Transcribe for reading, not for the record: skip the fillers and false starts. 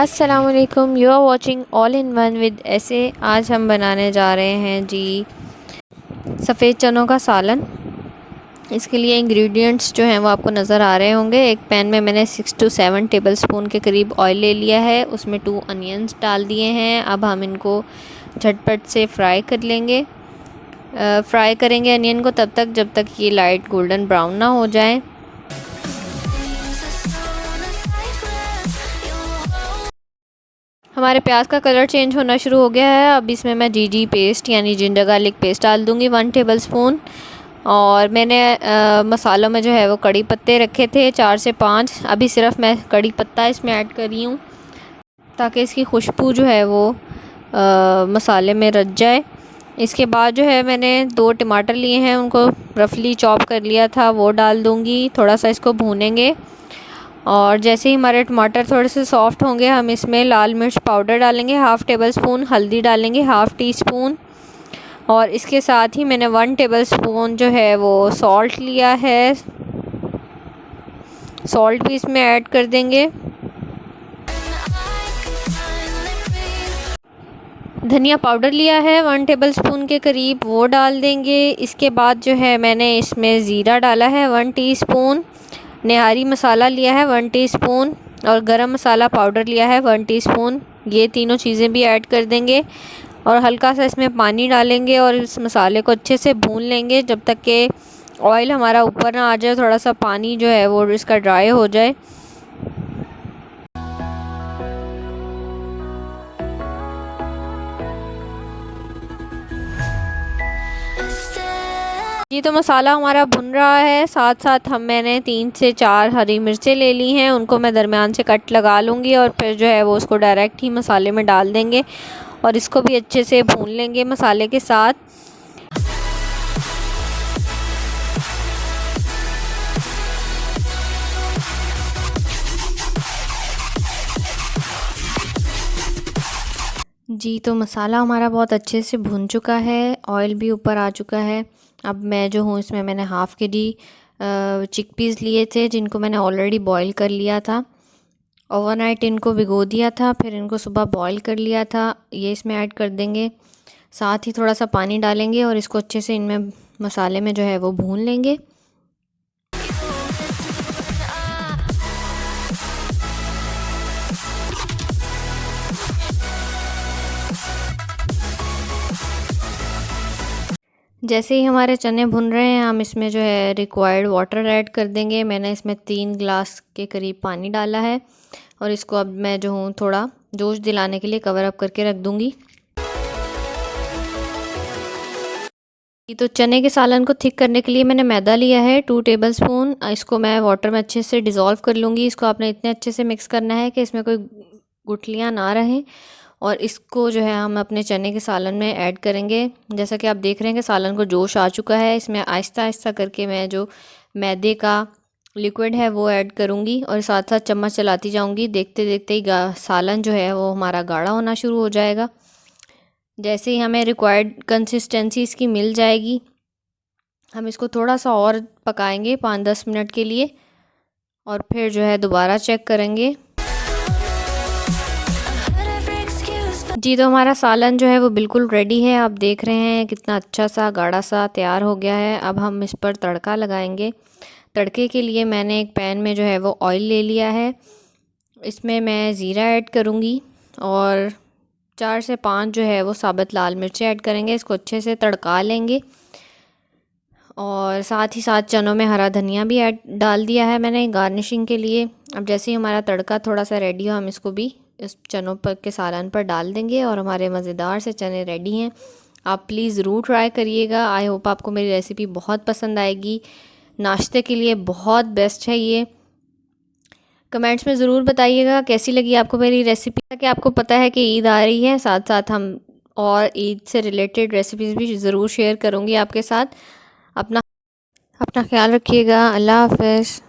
अस्सलामुअलैकुम, you are watching all in one with ऐसे। आज हम बनाने जा रहे हैं जी सफ़ेद चनों का सालन। इसके लिए इंग्रेडिएंट्स जो हैं वो आपको नज़र आ रहे होंगे। एक पैन में मैंने 6 to 7 टेबलस्पून के करीब ऑयल ले लिया है, उसमें 2 अनियंस डाल दिए हैं। अब हम इनको झटपट से फ्राई कर लेंगे। फ्राई करेंगे अनियन को तब तक जब तक ये लाइट गोल्डन ब्राउन ना हो जाए। हमारे प्याज का कलर चेंज होना शुरू हो गया है। अब इसमें मैं जीजी पेस्ट यानी जिंजर गार्लिक पेस्ट डाल दूँगी 1 टेबलस्पून। और मैंने मसालों में जो है वो कड़ी पत्ते रखे थे 4 से 5। अभी सिर्फ मैं कड़ी पत्ता इसमें ऐड कर रही हूँ ताकि इसकी खुशबू जो है वो मसाले में रच जाए। इसके बाद जो है मैंने 2 टमाटर लिए हैं, उनको रफली चॉप कर लिया था, वो डाल दूँगी। थोड़ा सा इसको भूनेंगे और जैसे ही हमारे टमाटर थोड़े से सॉफ्ट होंगे हम इसमें लाल मिर्च पाउडर डालेंगे 1/2 टेबलस्पून, हल्दी डालेंगे 1/2 टीस्पून और इसके साथ ही मैंने 1 टेबलस्पून जो है वो सॉल्ट लिया है, सॉल्ट भी इसमें ऐड कर देंगे। धनिया पाउडर लिया है 1 टेबलस्पून के करीब, वो डाल देंगे। इसके बाद जो है मैंने इसमें ज़ीरा डाला है 1 टीस्पून, निहारी मसाला लिया है 1 टीस्पून और गरम मसाला पाउडर लिया है 1 टीस्पून। ये तीनों चीज़ें भी ऐड कर देंगे और हल्का सा इसमें पानी डालेंगे और इस मसाले को अच्छे से भून लेंगे जब तक कि ऑयल हमारा ऊपर ना आ जाए, थोड़ा सा पानी जो है वो इसका ड्राई हो जाए। ये तो मसाला हमारा भुन रहा है, साथ साथ मैंने 3 से 4 हरी मिर्चें ले ली हैं, उनको मैं दरमियान से कट लगा लूँगी और फिर जो है वो उसको डायरेक्ट ही मसाले में डाल देंगे और इसको भी अच्छे से भून लेंगे मसाले के साथ। जी तो मसाला हमारा बहुत अच्छे से भुन चुका है, ऑयल भी ऊपर आ चुका है। अब मैं जो हूँ इसमें मैंने हाफ़ kg चिकपीस लिए थे जिनको मैंने ऑलरेडी बॉईल कर लिया था। ओवरनाइट इनको भिगो दिया था, फिर इनको सुबह बॉईल कर लिया था। ये इसमें ऐड कर देंगे, साथ ही थोड़ा सा पानी डालेंगे और इसको अच्छे से इनमें मसाले में जो है वो भून लेंगे। जैसे ही हमारे चने भुन रहे हैं हम इसमें जो है रिक्वायर्ड वाटर ऐड कर देंगे। मैंने इसमें 3 ग्लास के करीब पानी डाला है और इसको अब मैं जो हूँ थोड़ा जोश दिलाने के लिए कवर अप करके रख दूँगी। तो चने के सालन को थिक करने के लिए मैंने मैदा लिया है 2 टेबलस्पून। इसको मैं वाटर में अच्छे से डिज़ोल्व कर लूँगी। इसको आपने इतने अच्छे से मिक्स करना है कि इसमें कोई गुठलियाँ ना रहें और इसको जो है हम अपने चने के सालन में ऐड करेंगे। जैसा कि आप देख रहे हैं कि सालन को जोश आ चुका है। इसमें आहिस्ता आहिस्ता करके मैं जो मैदे का लिक्विड है वो ऐड करूँगी और साथ साथ चम्मच चलाती जाऊँगी। देखते देखते ही सालन जो है वो हमारा गाढ़ा होना शुरू हो जाएगा। जैसे ही हमें रिक्वायर्ड कंसिस्टेंसी इसकी मिल जाएगी हम इसको थोड़ा सा और पकाएंगे 5-10 मिनट के लिए और फिर जो है दोबारा चेक करेंगे। जी तो हमारा सालन जो है वो बिल्कुल रेडी है। आप देख रहे हैं कितना अच्छा सा गाढ़ा सा तैयार हो गया है। अब हम इस पर तड़का लगाएंगे। तड़के के लिए मैंने एक पैन में जो है वो ऑयल ले लिया है, इसमें मैं ज़ीरा ऐड करूँगी और 4 से 5 जो है वो साबुत लाल मिर्चें ऐड करेंगे। इसको अच्छे से तड़का लेंगे और साथ ही साथ चनों में हरा धनिया भी ऐड डाल दिया है मैंने गार्निशिंग के लिए। अब जैसे ही हमारा तड़का थोड़ा सा रेडी हो हम इसको भी इस चनों पर के सालन पर डाल देंगे और हमारे मज़ेदार से चने रेडी हैं। आप प्लीज़ ज़रूर ट्राई करिएगा। आई होप आपको मेरी रेसिपी बहुत पसंद आएगी। नाश्ते के लिए बहुत बेस्ट है ये। कमेंट्स में ज़रूर बताइएगा कैसी लगी आपको मेरी रेसिपी। ताकि आपको पता है कि ईद आ रही है, साथ साथ हम और ईद से रिलेटेड रेसिपीज़ भी ज़रूर शेयर करूँगी आपके साथ। अपना ख्याल रखिएगा। अल्लाह हाफ़िज़।